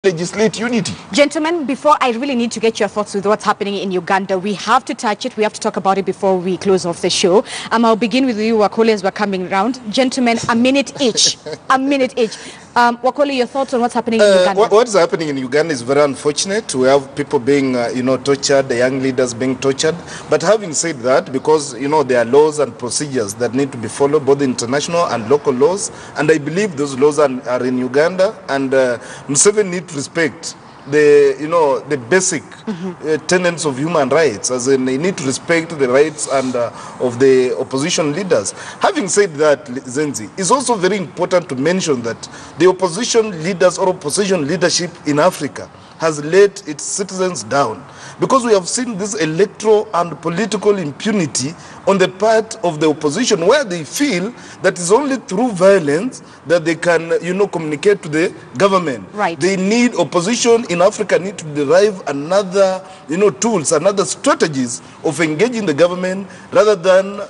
legislate unity. Gentlemen, before I really need to get your thoughts with what's happening in Uganda, we have to touch it. We have to talk about it before we close off the show. I'll begin with you, Wakoli, as we're coming round. Gentlemen, a minute each. A minute each. Wakoli, your thoughts on what's happening in Uganda? What is happening in Uganda is very unfortunate. We have people being, tortured, the young leaders being tortured. But having said that, because, there are laws and procedures that need to be followed, both international and local laws, and I believe those laws are in Uganda, and Museveni need to respect the basic tenets of human rights, as in they need to respect the rights and of the opposition leaders. Having said that, Zenzi, it's also very important to mention that the opposition leaders or opposition leadership in Africa has let its citizens down, because we have seen this electoral and political impunity on the part of the opposition, where they feel that it's only through violence that they can, communicate to the government. Right. They need, opposition in Africa need to derive another, tools, another strategies of engaging the government, rather than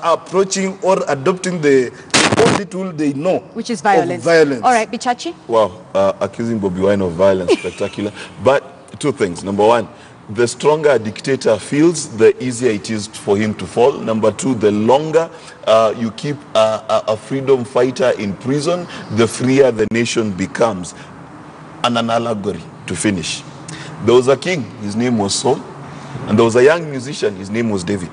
approaching or adopting the only tool they know, which is violence. All right, Bichachi? Wow, accusing Bobi Wine of violence, spectacular. But two things. Number one, the stronger a dictator feels, the easier it is for him to fall. Number two, the longer you keep a freedom fighter in prison, the freer the nation becomes. And an allegory to finish. There was a king, his name was Saul, and there was a young musician, his name was David.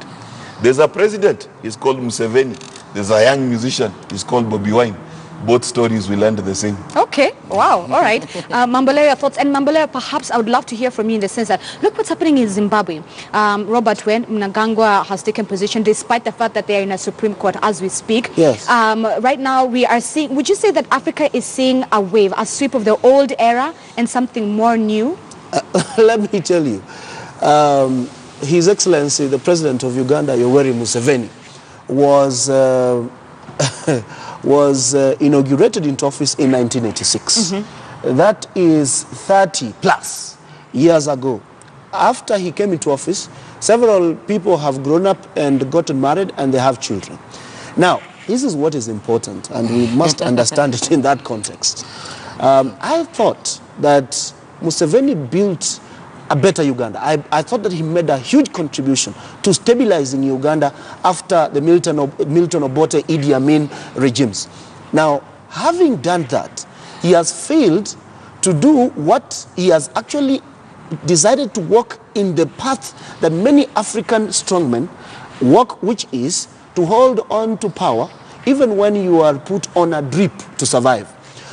There's a president, he's called Museveni. There's a young musician, he's called Bobi Wine. Both stories will end the same. Okay, wow, all right. Mamboleo, your thoughts? And Mamboleo, perhaps I would love to hear from you in the sense that, look what's happening in Zimbabwe. Robert Mnangagwa has taken position despite the fact that they are in a Supreme Court as we speak. Yes. Right now we are seeing, would you say that Africa is seeing a wave, a sweep of the old era and something more new? Let me tell you, His Excellency, the President of Uganda, Yoweri Museveni, was inaugurated into office in 1986. That is 30 plus years ago. After he came into office, several people have grown up and gotten married, and they have children. Now, this is what is important, and we must understand it in that context. I thought that Museveni built a better Uganda. I thought that he made a huge contribution to stabilizing Uganda after the Milton Obote, Idi Amin regimes. Now, having done that, he has failed to do what he has actually decided to walk in the path that many African strongmen walk, which is to hold on to power even when you are put on a drip to survive.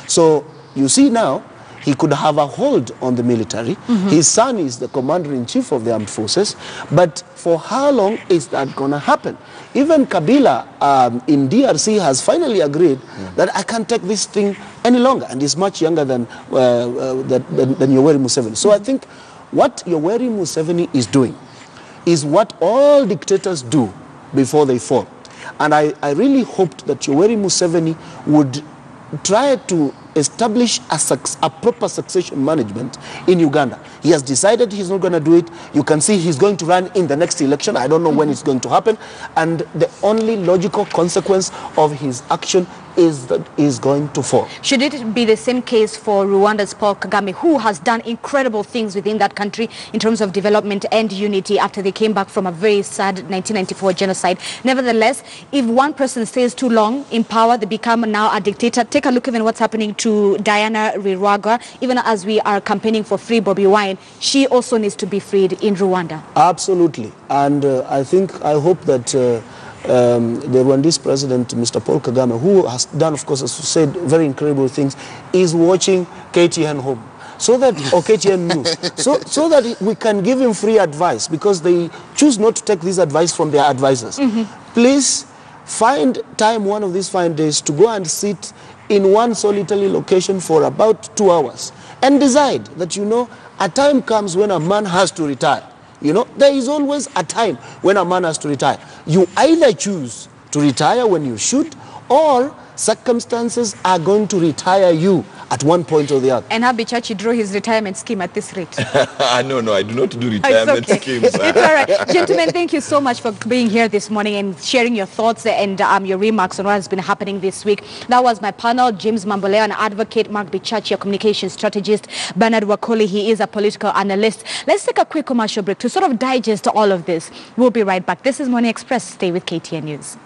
So you see now, he could have a hold on the military. His son is the commander-in-chief of the armed forces. But for how long is that going to happen? Even Kabila in DRC has finally agreed that I can't take this thing any longer, and is much younger than Yoweri Museveni. So I think what Yoweri Museveni is doing is what all dictators do before they fall. And I really hoped that Yoweri Museveni would try to establish a proper succession management in Uganda. He has decided he's not going to do it. You can see he's going to run in the next election. I don't know when it's going to happen. And the only logical consequence of his action is that he's going to fall. Should it be the same case for Rwanda's Paul Kagame, who has done incredible things within that country in terms of development and unity after they came back from a very sad 1994 genocide? Nevertheless, if one person stays too long in power, they become now a dictator. Take a look even what's happening to Diana Rirwagwa. Even as we are campaigning for free Bobi Wine, she also needs to be freed in Rwanda. Absolutely. And I hope that the Rwandese president, Mr. Paul Kagame, who has done, of course, as you said, very incredible things, is watching KTN Home, so that, or KTN News, so that we can give him free advice, because they choose not to take this advice from their advisors. Please find time one of these fine days to go and sit in one solitary location for about 2 hours and decide that, a time comes when a man has to retire. There is always a time when a man has to retire. You either choose to retire when you should, or circumstances are going to retire you at one point or the other. And Habi Chachi drew his retirement scheme at this rate. No, I do not do retirement It's okay. schemes. It's all right. Gentlemen, thank you so much for being here this morning and sharing your thoughts and your remarks on what has been happening this week. That was my panel, James Mamboleo, an advocate, Mark Bichachi, a communication strategist, Bernard Wakoli, he is a political analyst. Let's take a quick commercial break to sort of digest all of this. We'll be right back. This is Morning Express. Stay with KTN News.